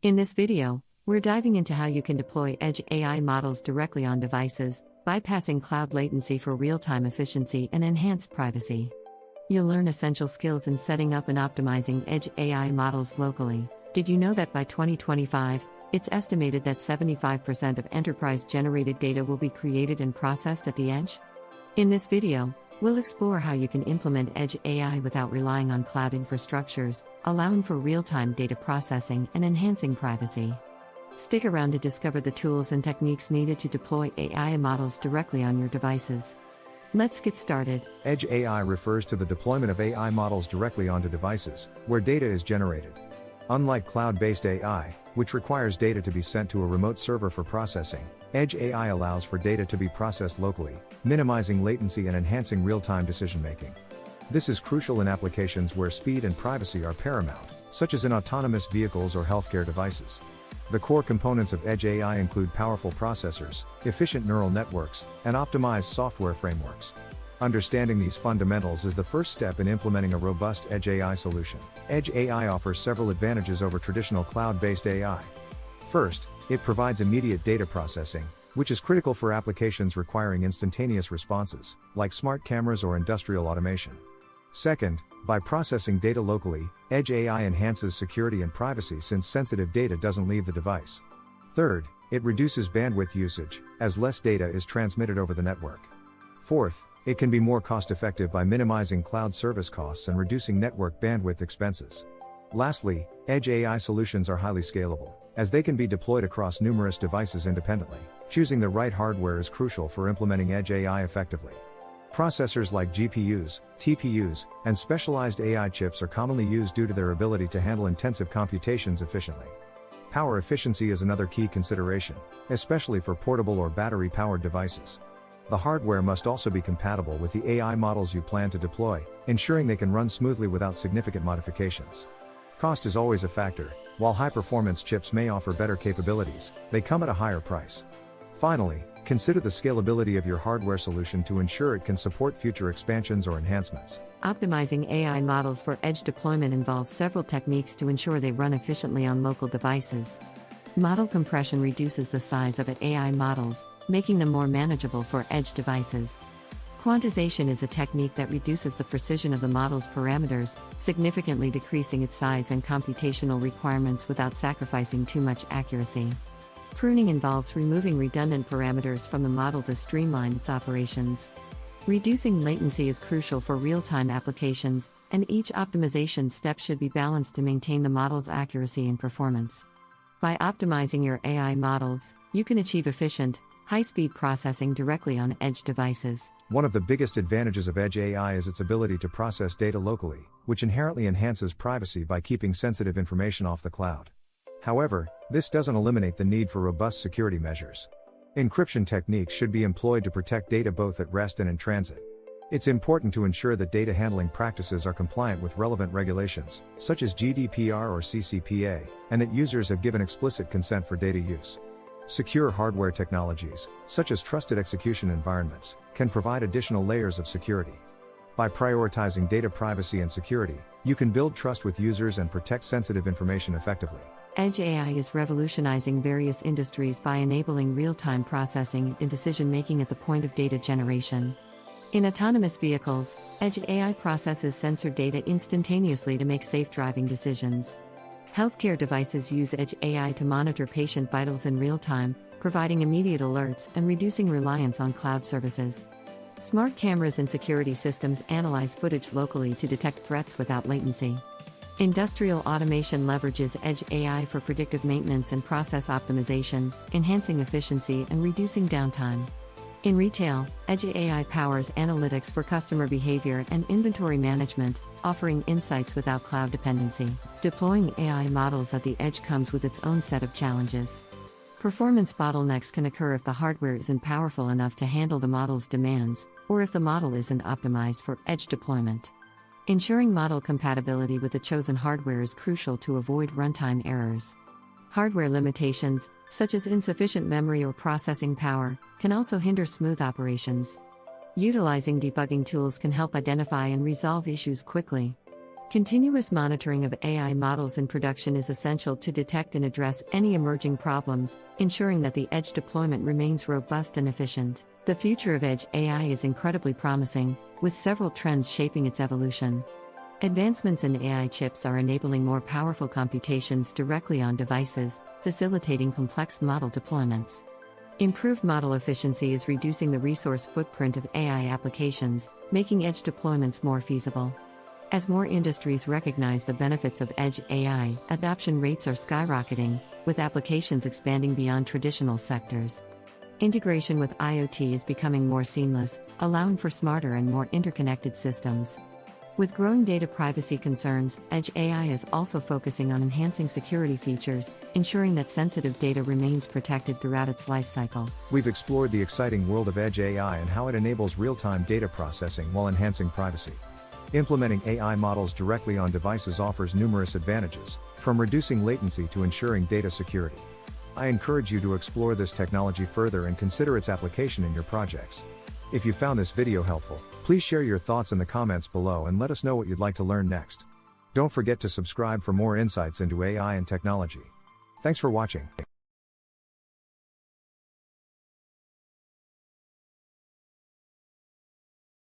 In this video, we're diving into how you can deploy edge AI models directly on devices, bypassing cloud latency for real-time efficiency and enhanced privacy. You'll learn essential skills in setting up and optimizing edge AI models locally. Did you know that by 2025, it's estimated that 75% of enterprise-generated data will be created and processed at the edge? In this video, we'll explore how you can implement edge AI without relying on cloud infrastructures, allowing for real-time data processing and enhancing privacy. Stick around to discover the tools and techniques needed to deploy AI models directly on your devices. Let's get started. Edge AI refers to the deployment of AI models directly onto devices, where data is generated. Unlike cloud-based AI, which requires data to be sent to a remote server for processing, edge AI allows for data to be processed locally, minimizing latency and enhancing real-time decision-making. This is crucial in applications where speed and privacy are paramount, such as in autonomous vehicles or healthcare devices. The core components of edge AI include powerful processors, efficient neural networks, and optimized software frameworks. Understanding these fundamentals is the first step in implementing a robust edge AI solution. Edge AI offers several advantages over traditional cloud-based AI. First, it provides immediate data processing, which is critical for applications requiring instantaneous responses, like smart cameras or industrial automation. Second, by processing data locally, edge AI enhances security and privacy since sensitive data doesn't leave the device. Third, it reduces bandwidth usage, as less data is transmitted over the network. Fourth, it can be more cost-effective by minimizing cloud service costs and reducing network bandwidth expenses. Lastly, edge AI solutions are highly scalable, as they can be deployed across numerous devices independently. Choosing the right hardware is crucial for implementing edge AI effectively. Processors like GPUs, TPUs, and specialized AI chips are commonly used due to their ability to handle intensive computations efficiently. Power efficiency is another key consideration, especially for portable or battery-powered devices. The hardware must also be compatible with the AI models you plan to deploy, ensuring they can run smoothly without significant modifications. Cost is always a factor. While high-performance chips may offer better capabilities, they come at a higher price. Finally, consider the scalability of your hardware solution to ensure it can support future expansions or enhancements. Optimizing AI models for edge deployment involves several techniques to ensure they run efficiently on local devices. Model compression reduces the size of AI models, making them more manageable for edge devices. Quantization is a technique that reduces the precision of the model's parameters, significantly decreasing its size and computational requirements without sacrificing too much accuracy. Pruning involves removing redundant parameters from the model to streamline its operations. Reducing latency is crucial for real-time applications, and each optimization step should be balanced to maintain the model's accuracy and performance. By optimizing your AI models, you can achieve efficient, high-speed processing directly on edge devices. One of the biggest advantages of edge AI is its ability to process data locally, which inherently enhances privacy by keeping sensitive information off the cloud. However, this doesn't eliminate the need for robust security measures. Encryption techniques should be employed to protect data both at rest and in transit. It's important to ensure that data handling practices are compliant with relevant regulations, such as GDPR or CCPA, and that users have given explicit consent for data use. Secure hardware technologies, such as trusted execution environments, can provide additional layers of security. By prioritizing data privacy and security, you can build trust with users and protect sensitive information effectively. Edge AI is revolutionizing various industries by enabling real-time processing and decision-making at the point of data generation. In autonomous vehicles, edge AI processes sensor data instantaneously to make safe driving decisions. Healthcare devices use edge AI to monitor patient vitals in real time, providing immediate alerts and reducing reliance on cloud services. Smart cameras and security systems analyze footage locally to detect threats without latency. Industrial automation leverages edge AI for predictive maintenance and process optimization, enhancing efficiency and reducing downtime. In retail, edge AI powers analytics for customer behavior and inventory management, offering insights without cloud dependency. Deploying AI models at the edge comes with its own set of challenges. Performance bottlenecks can occur if the hardware isn't powerful enough to handle the model's demands, or if the model isn't optimized for edge deployment. Ensuring model compatibility with the chosen hardware is crucial to avoid runtime errors. Hardware limitations, such as insufficient memory or processing power, can also hinder smooth operations. Utilizing debugging tools can help identify and resolve issues quickly. Continuous monitoring of AI models in production is essential to detect and address any emerging problems, ensuring that the edge deployment remains robust and efficient. The future of edge AI is incredibly promising, with several trends shaping its evolution. Advancements in AI chips are enabling more powerful computations directly on devices, facilitating complex model deployments. Improved model efficiency is reducing the resource footprint of AI applications, making edge deployments more feasible. As more industries recognize the benefits of edge AI, adoption rates are skyrocketing, with applications expanding beyond traditional sectors. Integration with IoT is becoming more seamless, allowing for smarter and more interconnected systems. With growing data privacy concerns, edge AI is also focusing on enhancing security features, ensuring that sensitive data remains protected throughout its lifecycle. We've explored the exciting world of edge AI and how it enables real-time data processing while enhancing privacy. Implementing AI models directly on devices offers numerous advantages, from reducing latency to ensuring data security. I encourage you to explore this technology further and consider its application in your projects. If you found this video helpful, please share your thoughts in the comments below and let us know what you'd like to learn next. Don't forget to subscribe for more insights into AI and technology. Thanks for watching.